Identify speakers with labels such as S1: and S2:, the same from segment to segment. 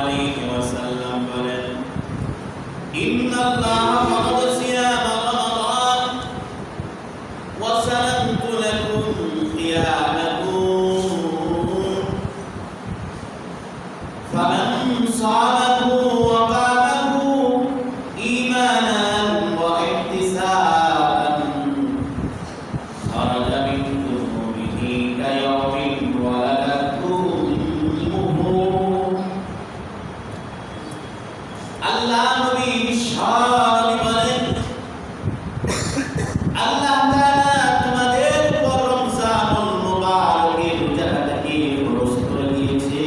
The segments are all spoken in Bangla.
S1: আলাইহি ওয়াসাল্লাম বলেন, ইন্নাল্লাহা ফারাদা সিয়ামা রমাদান ওয়া সানানতু লাকুম কিয়ামাকুম ফামান সামাহু ওয়া কামাহু ঈমানান ওয়া ইহতিসাবান খারাজা মিন দুনুবিহি কায়াউমিন ওয়ালাদাতহু উম্মুহু। আল্লাহ নবী বিশ্বনবী বলেন, আল্লাহ তাআলা তোমাদের উপর রমজানুল মুবারকের রোজাটাকে ফরজ করে দিয়েছে,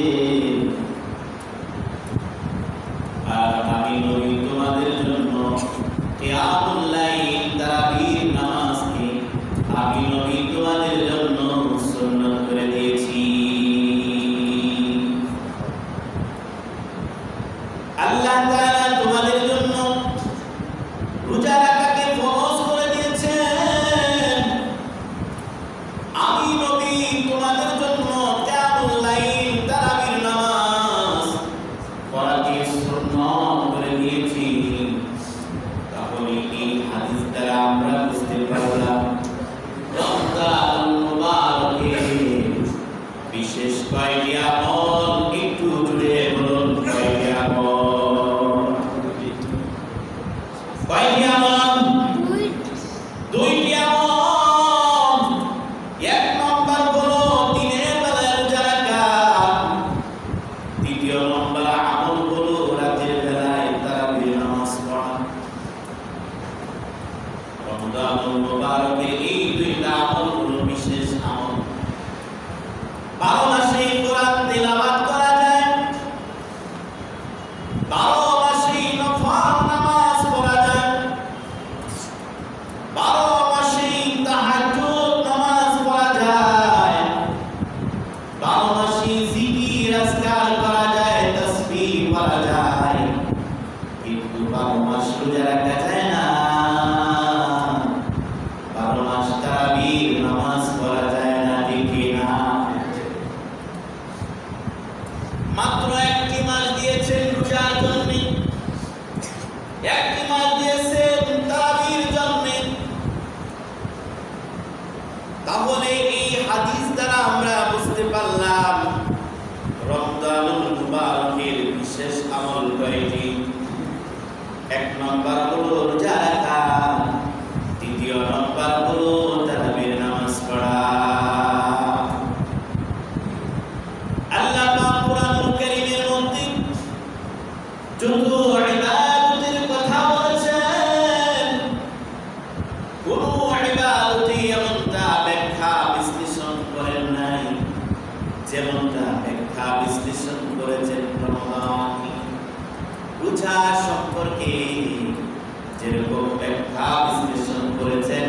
S1: আর আমি নবী তোমাদের জন্য কিয়ামুল লাইল তারাবির নামাজকে আমি নবী তোমাদের জন্য সুন্নাত করে দিয়েছি। আল্লাহ তাআলা তোমাদের জন্য রোজা রাখাকে ফরজ করে দিয়েছেন, আমি নবী তোমাদের জন্য কিয়ামুল লাইল তারাবির নামাজ পড়াকে সুন্নাত করে দিয়েছি। তাহলে এই হাদিস দ্বারা আমরা বুঝতে পারলাম রমজানুল মুবারকে বিশেষ কয়টি আমল, একটু জুড়ে বলুন কয়টি আমল? কয়টি আমল? দুইটি আমল। এক নম্বর হলো দিনের বেলায় রোজা রাখা, দ্বিতীয় নম্বর আমল হলো রাতের বেলায় তারাবির নামাজ পড়া। রমজানুল মুবারকে এই দুইটা আমল হলো বিশেষ আমল। 12 মাসে কোরআন তেলাওয়াত করা যায়, 12 মাসে নফল নামাজ পড়া যায়, 12 মাসে তাহাজ্জুদ নামাজ পড়া যায়, 12 মাসে জিকির আজকার করা যায়, তাসবিহ পড়া যায়, কিন্তু 12 মাস রোজা রাখা যায় না, 12 মাস তারাবির নামাজ পড়া যায় না, ঠিক না? মাত্র একটি মাস দিয়েছেন রোজার জন্য, একটি মাস দিয়েছেন তারাবির জন্য। তাহলে এই হাদিস দ্বারা আমরা বুঝতে পারলাম রমজানুল মুবারকের বিশেষ আমল কয়টি। এক নম্বর হলো রোজা রাখা, দ্বিতীয় নম্বর হলো তারাবির নামাজ পড়া। আল্লাহ পাক কুরআনুল কারীমের মধ্যে যত ইবাদতের কথা বলেছেন, কোন ইবাদতই এমনটা ব্যাখ্যা বিশ্লেষণ করেন নাই যেমনটা ব্যাখ্যা বিশ্লেষণ করেছেন রমজান রোজা সম্পর্কে। যেরকম ব্যাখ্যা বিশ্লেষণ করেছেন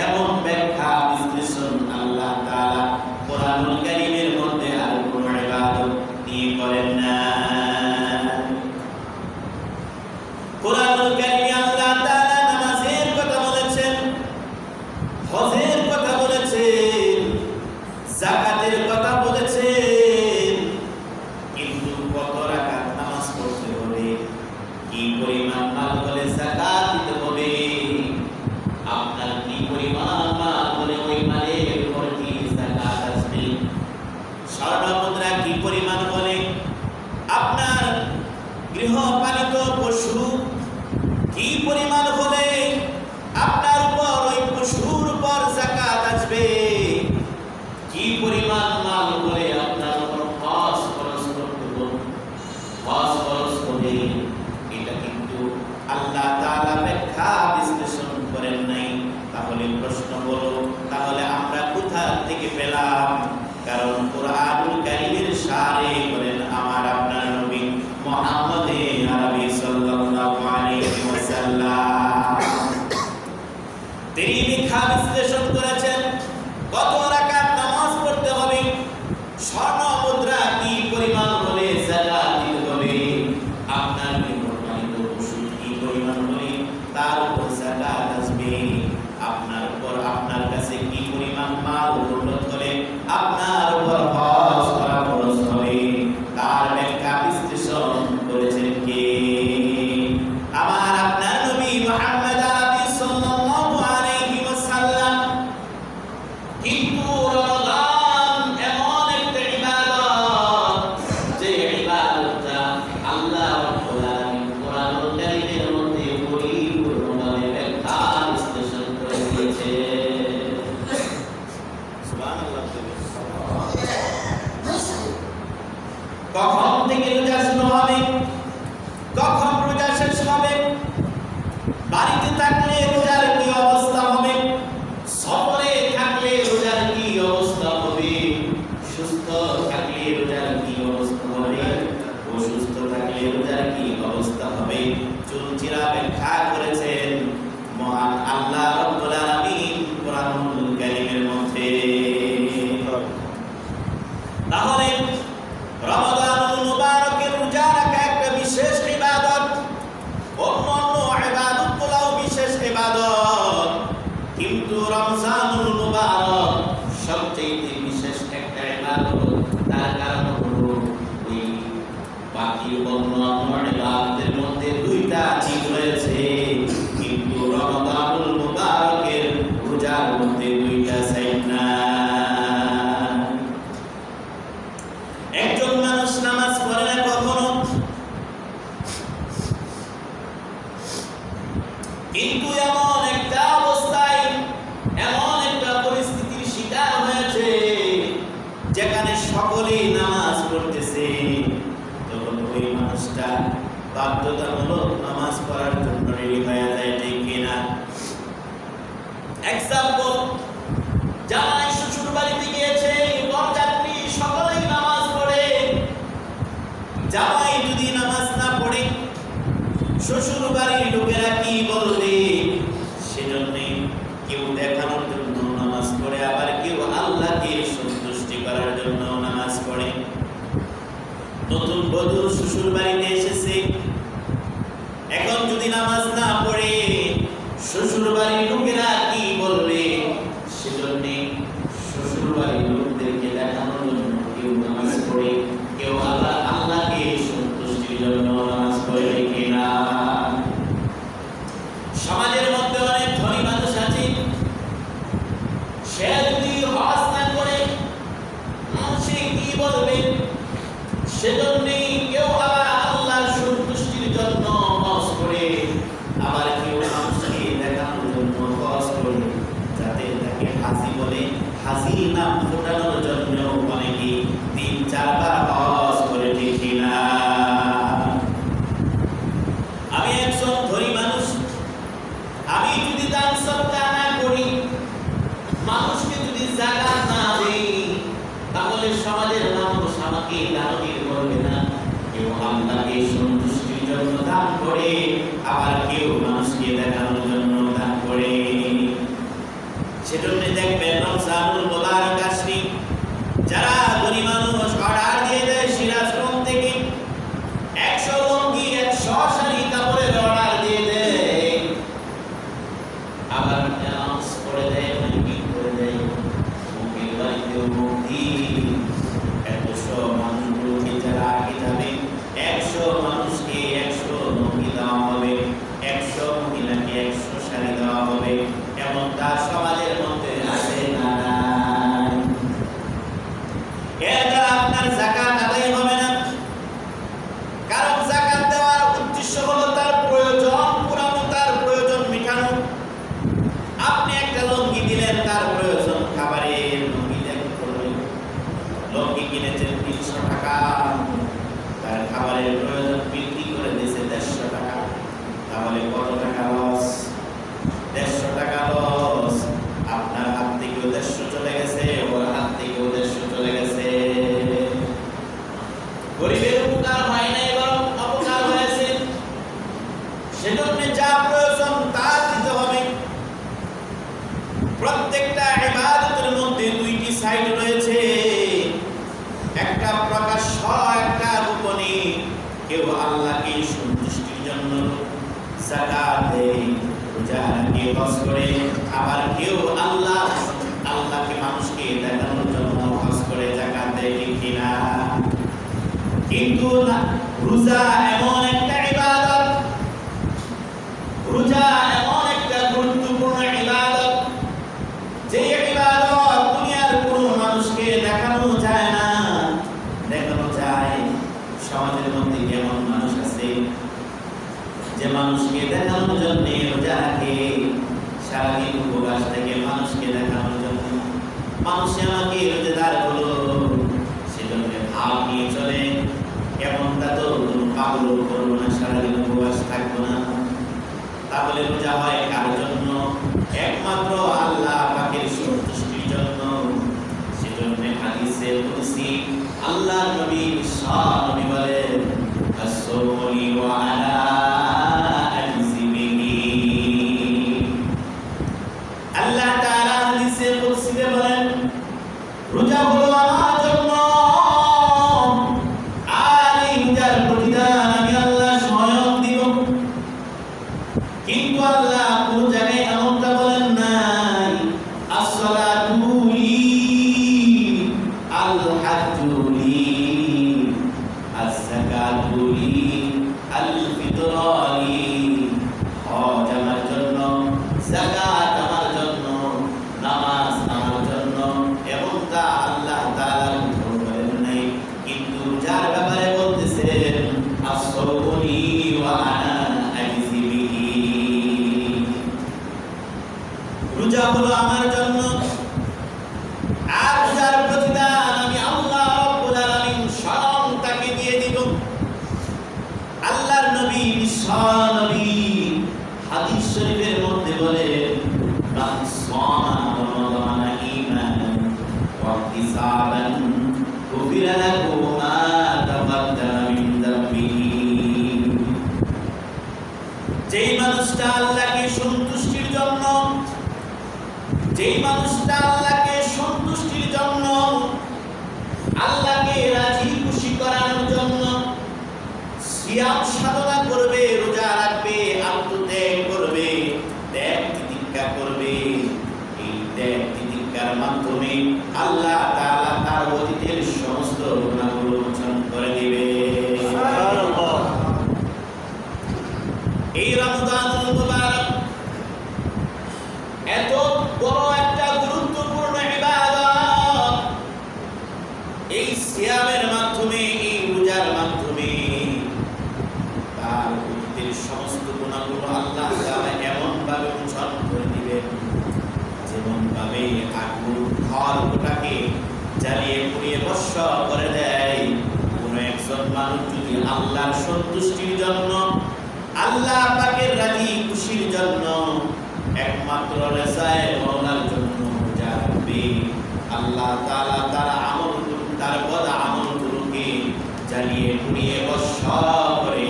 S1: এমন ব্যাখ্যা বিশ্লেষণ আল্লাহ তাআলা কুরআনুল কারীমের মধ্যে আর কোন ইবাদত নিয়ে করেন না। কুরআনুল কারীমে আল্লাহ তাআলা নামাজের কথা বলেছেন, হজের কথা বলেছেন, যাকাতের কথা বলেছেন, কিন্তু কত রাকাত নামাজ পড়তে হবে, কি পরিমাণ মাল হলে যাকাত দিতে হবে, আপনার কি পরিমাণ মাল হলে ওই মালের উপর কি যাকাত আসবে, স্বর্ণ মুদ্রা কি পরিমাণ হলে, আপনার গৃহপালিত পশু কি পরিমাণ হলে আপনার উপর ওই পশুর উপর যাকাত আসবে, কি পরিমাণ মাল হলে আপনার উপর হজ খরচ করতে হবে, হজ খরচ হবে, এটা কিন্তু আল্লাহ তাআলা ব্যাখ্যা বিশ্লেষণ করেন নাই। তাহলে প্রশ্ন হলো, তাহলে আমরা কোথা থেকে পেলাম? কারণ কুরআনুল কারীমের সারে বলেন আমার আপনার নবী মুহাম্মদ আরবি সাল্লাল্লাহু আলাইহি ওয়াসাল্লাম। তিনি ব্যাখ্যা বিশ্লেষণ করেছেন কত রাকাত নামাজ পড়তে হবে, স্বর্ণ মুদ্রা কি পরিমাণ হলে যাকাত দিতে হবে, আপনার গৃহপালিত পশু কি পরিমাণ হলে তার উপর যাকাত আসবে, আপনার উপর আপনার কাছে কি পরিমাণ মাল দৌলত হলে আপনার উপর হজ করা কখন থেকে রোজা শুরু হবে, কখন রোজা শেষ হবে, বাড়িতে থাকলে রোজার কি অবস্থা হবে, সফরে থাকলে রোজার কি অবস্থা হবে, সুস্থ থাকলে রোজার কি অবস্থা হবে, অসুস্থ থাকলে রোজার কি অবস্থা হবে, চুলচিরা ব্যাখ্যা করেছেন মহান আল্লাহ রাব্বুল আলামিন কোরআনুল কারীমের মধ্যে। তাহলে রমাদানুল মুবারকের রোজা রাখা একটা বিশেষ ইবাদত, অন্যান্য ইবাদতগুলোও বিশেষ ইবাদত, কিন্তু রমজানুল মুবারক সবচেয়ে বিশেষ একটা ইবাদত। তার কারণ হলো ওই বাকি অন্যান্য ইবাদতের মধ্যে দুইটা দিক রয়েছে, কিন্তু রমাদানুল মুবারকের রোজার মধ্যে দুইটা সাইড না। একজন মানুষ নামাজ পড়ে না কখনো, কিন্তু এমন একটা অবস্থায়, এমন একটা পরিস্থিতির শিকার হয়েছে যেখানে সকলেই নামাজ পড়তেছে, তখন ওই মানুষটা বাধ্যতামূলক নামাজ পড়ার জন্য রেডি হয়ে যায়, ঠিক কিনা? এক্সাম্পল, জামাই শ্বশুর বাড়িতে গিয়েছে, বরযাত্রী সকলেই নামাজ পড়ে, জামাই যদি নামাজ না পড়ে শ্বশুর বাড়ির লোকেরা কি বলবে, সেজন্য কেউ দেখানোর জন্য নামাজ পড়ে, আবার কেউ আল্লাহকে সন্তুষ্টি করার জন্য নামাজ পড়ে। নতুন বধূ শ্বশুর বাড়িতে এসেছে, এখন যদি নামাজ না পড়ে শ্বশুর বাড়ির লোকেরা কি বলবে, সেজন্য শ্বশুর বাড়ির লোকদেরকে দেখানোর জন্য কেউ নামাজ পড়ে, কেউ আল্লাহকে সন্তুষ্টির জন্য নামাজ পড়ে, কিনা? সমাজের মধ্যে অনেক ধনী মানুষ আছে, সে যদি হজ না করে সে কি বলবে, সেজন্য কেউ আবার আল্লাহর সন্তুষ্টির জন্য হজ করে, আবার কেউ মানুষকে দেখানোর জন্য হজ করে, যাতে তাকে হাসি বলে, হাসি নাম ফোটানোর জন্য অনেকে ৩-৪ বার হজ করে, ঠিক কিনা? আমি একজন ধনী মানুষ, আমি যদি দান সদকা না করি, মানুষকে যদি যাকাত না দেই, তাহলে সমাজের মানুষ আমাকে দানবীর বলবে না। কেউ আল্লাহকে সন্তুষ্টির জন্য দান করে, আবার কেউ মানুষকে দেখানোর জন্য দান করে। সেজন্য দেখবেন রমজানুল মুবারক আসলে যারা ধনী মানুষ অর্ডার দিয়ে দেয় সিরাজগঞ্জ থেকে 100 লুঙ্গি 100 শাড়ি কাপড়ের অর্ডার দিয়ে দেয়, আবার অ্যানাউন্স করে দেয়, মাইকিং করে দেয়, মুখের বাড়িতেও মুক্তি 100 মানুষগুলোকে যারা আগে যাবে 100 মানুষকে 100 লুঙ্গি দেওয়া হবে, 100 মহিলাকে 100 শাড়ি দেওয়া হবে। এমন তার সমাজের মধ্যে আছে না? এর দ্বারা আপনার যাকাত আদায় হবে না, কারণ যাকাত দেওয়ার উদ্দেশ্য হলো তার প্রয়োজন পূরণ, তার প্রয়োজন মেটানো। আপনি একটা লুঙ্গি দিলেন, তার প্রয়োজন খাবারের, লুঙ্গি দেখলেন, লুঙ্গি কিনেছেন 300 টাকা, তার খাবারের প্রয়োজন বিক্রি করে দিয়েছে 150 টাকা, তাহলে কত টাকা লস? 150 টাকা লস। আপনার হাত থেকে 150 চলে গেছে, ওর হাত থেকে 150 চলে গেছে। গরিবের উপকার হয় নাই, বরং অপকার হয়েছে। সেজন্য যা প্রয়োজন তা দিতে হবে। প্রত্যেকটা ইবাদতের মধ্যে দুইটি সাইড রয়েছে, একটা প্রকাশ্য, একটা গোপনে। কেউ আল্লাহকে সন্তুষ্টির জন্য যাকাত দেয়, রোজা রাখে, হজ করে, আবার কেউ আল্লাহকে মানুষকে দেখানোর জন্য হজ করে, যাকাত দেয়, ঠিক কিনা? কিন্তু রোজা এমন একটা ইবাদত, রোজা এমন একটা গুরুত্বপূর্ণ ইবাদত, যে ইবাদত দুনিয়ার কোনো মানুষকে দেখানো যায় না। দেখানো যায় সমাজের মধ্যে কেমন মানুষ আছে যে মানুষকে দেখানোর জন্য রোজা রাখে, সারাদিন উপবাস থেকে মানুষকে দেখানোর জন্য, মানুষ আমাকে রোজাদার হলো, সেজন্য ভাব নিয়ে চলে, পাগুলো করবো না, সারাদিন উপবাস থাকবো না। তাহলে রোজা হয় কার জন্য? একমাত্র আল্লাহ পাকের সন্তুষ্টির জন্য। সেজন্য হাদিসে কুদসি আল্লাহ নবী সাল্লাল্লাহু আলাইহি বলেন, আসসালামু ওয়া আলা আজমিহি। আল্লাহ তাআলা হাদিসে কুদসিতে বলেন, রোজা হলো আমার জন্য, আর এই রোজার প্রতিদান আমি আল্লাহ স্বয়ং দিব। কিন্তু আল্লাহ কোন জায়গায় এমনটা বলেন নাই, আসসালাতু লি, আল হাজ্জু লি, আস-সাকাতু লি, আল ফিতরা লি। হজ আমার জন্য, যাকাত আমার জন্য, নামাজ আমার জন্য, এমনটা আল্লাহ তাআলা বলেন নাই। কিন্তু যার ব্যাপারে বলতেছেন, আসসালাতু লি ওয়া আনা আজজি বিহি। রোজা হলো আমার জন্য, আর রোজার প্রতিদান আমি আল্লাহ রাব্বুল আলামিন স্বয়ং তাকে দিয়ে দিব। আল্লাহর নবী বিশ্বনবী হাদিস শরীফের মধ্যে বলেন, মান সামা রমাদানা ঈমানান ওয়া ইহতিসাবান গুফিরা লাহু মা তাকাদ্দামা মিন যামবিহি। যেই মানুষটা আল্লাহকে সন্তুষ্টির জন্য, যেই মানুষটা আল্লাহকে সন্তুষ্টির জন্য, আল্লাহকে রাজি খুশি করার জন্য সিয়াম সাধনা করবে, রোজা রাখবে, আত্মত্যাগ করবে, ত্যাগ তিতিক্ষা করবে, এই ত্যাগ তিতিক্ষার মাধ্যমে আল্লাহ তাআলা তার অতীতের সমস্ত গুনাহগুলো মোচন করে দিবে। সুবহানাল্লাহ। এই রমজানুল মুবারক এত বড় একটা গুরুত্বপূর্ণ ইবাদত, এই সিয়ামের মাধ্যমে, এই রোজার মাধ্যমে তার অতীতের সমস্ত গুনাহগুলো আল্লাহ তাআলা এমন ভাবে মোচন করে দিবেন, যেমন ভাবে আগুন ঘরটাকে জ্বালিয়ে পুড়িয়ে ভস্ম করে দেয়। কোন একজন মানুষ যদি আল্লাহর সন্তুষ্টির জন্য, আল্লাহ পাকের রাজি খুশির জন্য, একমাত্র রেজায়ে মাওলার জন্য রোজা রাখবে, আল্লাহ তাআলা তার আমল, তার বদ আমলগুলোকে জ্বালিয়ে পুড়িয়ে ভস্ম করে।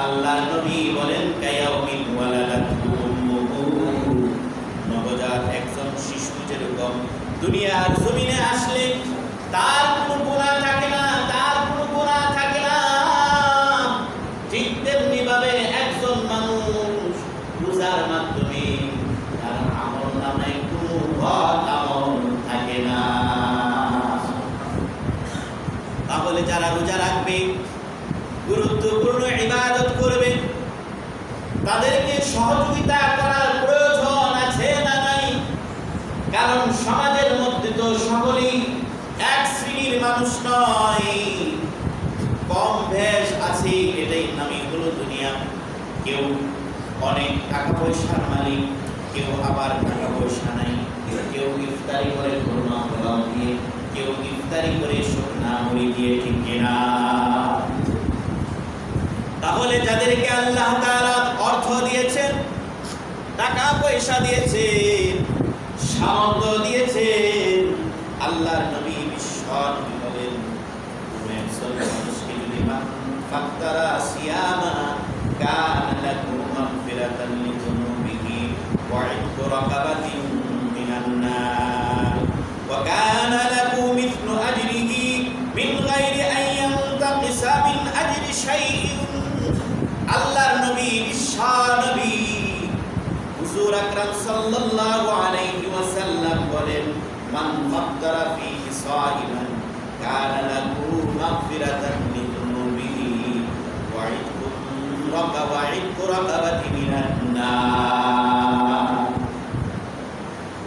S1: আল্লাহর নবী বলেন, কায়াউমিন ওয়ালাদাতহু উম্মুহু, নবজাত একজন শিশু যেরকম দুনিয়ার জমিনে আসলে তার কোনো গুনাহ থাকে না, তার কোনো গুনাহ থাকে না, ঠিক তেমনি ভাবে একজন মানুষ রোজার মাধ্যমে তার আমলনামায় কোনো বদ আমল থাকে না। তাহলে যারা রোজা রাখবে, গুরুত্বপূর্ণ ইবাদত করবে, তাদেরকে সহযোগিতা করার প্রয়োজন আছে না নাই? কারণ সমাজের মধ্যে তো সকলেই এক শ্রেণীর মানুষ নয়, কম বেশ আছে, এটাই নামই হলো দুনিয়া। কেউ অনেক টাকা পয়সার মালিক, কেউ আবার টাকা পয়সা নাই, কেউ ইফতারি করে খুরমা পোলাও দিয়ে, কেউ ইফতারি করে শুকনা মুড়ি দিয়ে, ঠিক কিনা? তাহলে যাদেরকে আল্লাহ তাআলা অর্থ দিয়েছেন, টাকা পয়সা দিয়েছেন, সামর্থ্য দিয়েছেন, আল্লাহর নবী বিশ্বনবী বলেন, কোন একজন মানুষকে যদি ফাত্তারা সিয়ামা কানা লাহু মাগফিরাতান লিযুনুবিহি ওয়া ইতকু রাকাবাতিন মিনান নার ওয়া কানা লাহু মিথলু আজরিহি মিন গায়রি আন ইয়ানতাকিসা মিন আজরি শাইইন। আল্লাহর নবী বিশ্বনবী হুজুর আকরাম সাল্লাল্লাহু আলাইহি ওয়াসাল্লাম বলেন, মান ফাত্তারা ফীহি সাইমান কানা লাহু মাগফিরাতান লিযুনুবিহি ওয়া ইতকু রাকাবাতিন মিনান নার।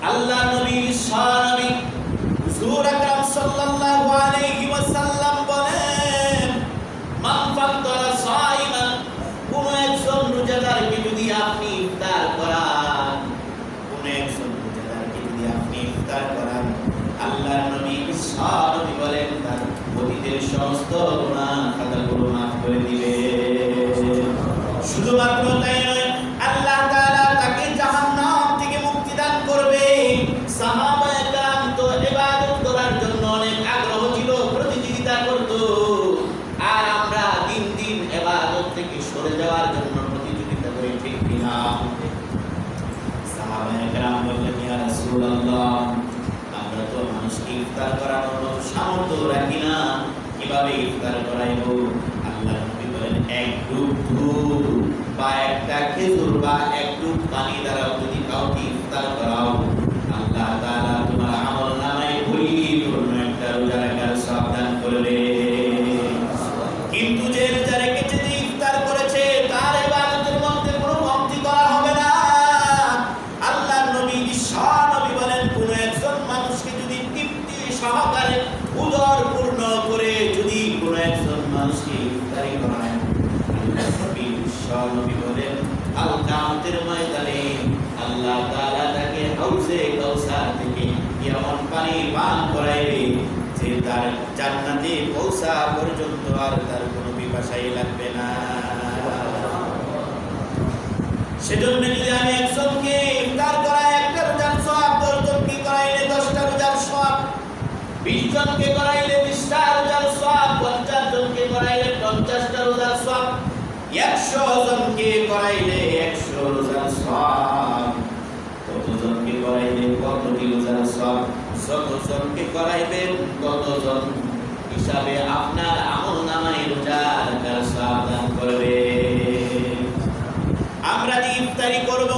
S1: আল্লাহর নবী বিশ্বনবী হুজুর আকরাম সাল্লাল্লাহু আলাইহি ওয়াসাল্লাম বলেন, মান ফাত্তারা সাইমান, কোন একজন রোজাদারকে যদি আপনি ইফতার করান, কোন একজন রোজাদারকে যদি আপনি ইফতার করান, আল্লাহর নবী বিশ্বনবী বলেন তার অতীতের সমস্ত গুনাহ খাতাগুলো মাফ করে দিবেন। শুধুমাত্র তাই নয়, আল্লাহ তাআলা তাকে জাহান্নাম থেকে মুক্তি দান করবে। সাহাবায়ে কেরাম তো ইবাদত করার জন্য অনেক আগ্রহ ছিল, প্রতিযোগিতা করত, আর আমরা দিন দিন ইবাদত থেকে সরে যাওয়ার জন্য প্রতিযোগিতা করি, ঠিক কিনা? সাহাবায়ে কেরাম বললেন, ইয়া রাসূলুল্লাহ, আমরা তো মানুষকে ইফতার করানোর মতো সামর্থ্য রাখি না, কিভাবে ইফতার করাইবো? আল্লাহ নবী বলেন, এক ডুব দুধ বা একটা খেজুর বা এক ডুব পানি দ্বারা যদি কাউকে ইফতার করাও, আল্লাহ তাআলা তোমার আমলনামায় পরিপূর্ণ একটা রোজা রাখার সওয়াব দান করবে। কিন্তু যে রোজা রেখেছে, যে ইফতার করেছে, তার ইবাদতের মধ্যে কোনো কমতি করা হবে না। আল্লাহর নবী বিশ্বনবী বলেন, কোন একজন মানুষকে যদি তৃপ্তি সহকারে উদর পূর্ণ করে যদি কোন একজন মানুষকে ইফতারি করায়, আল্লাহর নবী বিশ্বনবী বলেন, আল কিয়ামতের ময়দানে আল্লাহ তাআলা তাকে হাউজে কাউসার থেকে এমন পানি পান করাইবে যে তার জান্নাতে পৌঁছা পর্যন্ত আর তার কোনো পিপাসাই লাগবে না। সেজন্য যদি আমি একজনকে ইফতার করাই, একটা রোজার সওয়াব, 10 জনকে করাইলে 10টা রোজার সওয়াব, 20 জনকে করাইলে 20টা রোজার সওয়াব, 50 জনকে করাইলে 50টা রোজার সওয়াব, 100 জনকে করাইলে 100 রোজার সওয়াব, কত জনকে করাইলে কতটি রোজার সওয়াব, যত জনকে করাইবেন ততজন হিসাবে আপনার আমলনামায় রোজার সওয়াব দান করবে। আমরা যে ইফতারি করব,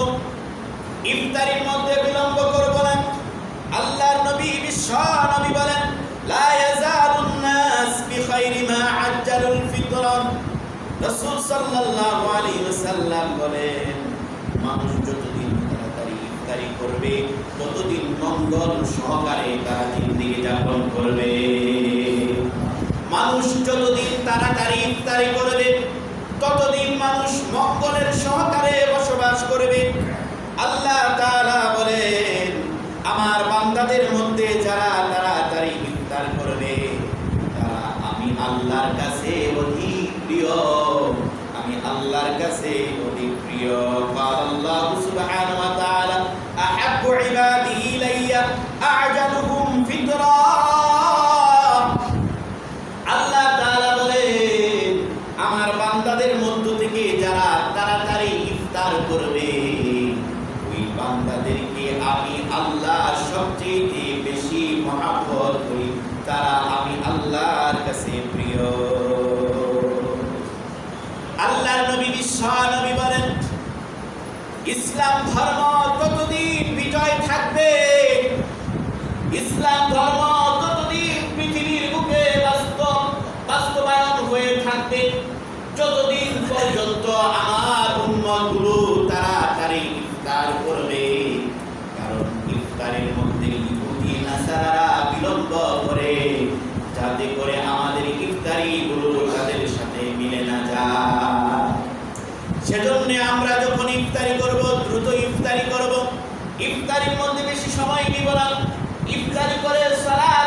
S1: ইফতারির মধ্যে বিলম্ব করব না। আল্লাহর নবী বিশ্বনবী বলেন, লা ইয়াজালুন নাস বিখাইরি মা আজ্জালুল ফিতরা। রাসূল সাল্লাল্লাহু আলাইহি ওয়াসাল্লাম বলেন, মানুষ যতদিন তাড়াতাড়ি ইফতারি করবে, ততদিন মঙ্গল সহকারে তারা জিন্দেগি যাপন করবে। মানুষ যতদিন তাড়াতাড়ি ইফতারি করবে, ততদিন মানুষ মঙ্গলের সহকারে বসবাস করবে। আল্লাহ তাআলা বলেন, আমার বান্দাদের মধ্যে যারা তাড়াতাড়ি ইফতার করবে, তারা আমি আল্লাহর কাছে অধিক প্রিয়, আমি আল্লাহর কাছে অধিক প্রিয়। আল্লাহু সুবহানাহু ওয়া তাআলা, আহাব্বু ইবাদি ইলাইয়া আ'জালুহুম ফিতরা। আল্লাহ তাআলা বলেন, আমার বান্দাদের মধ্য থেকে যারা তাড়াতাড়ি ইফতার করবে, ওই বান্দাদেরকে আমি আল্লাহ সবচেয়ে বেশি মহব্বত করি, তারা আমি আল্লাহর কাছে প্রিয়। আল্লাহর নবী বিশ্বনবী বলেন, ইসলাম ধর্ম ততদিন বিজয় থাকবে, ইসলাম ধর্ম ততদিন পৃথিবীর বুকে বাস্তবায়ন হয়ে থাকবে, যতদিন পর্যন্ত আমার উম্মতগুলো তাড়াতাড়ি ইফতার করবে। কারণ ইফতারের মধ্যে ইহুদি নাসারারা বিলম্ব করে, যাতে করে আমাদের ইফতারিগুলো তাদের সাথে মিলে না যায়। সেজন্য আমরা যখন ইফতারি করব, দ্রুত ইফতারি করব, ইফতারির মধ্যে বেশি সময় নিব না। ইফতারি করে সালাত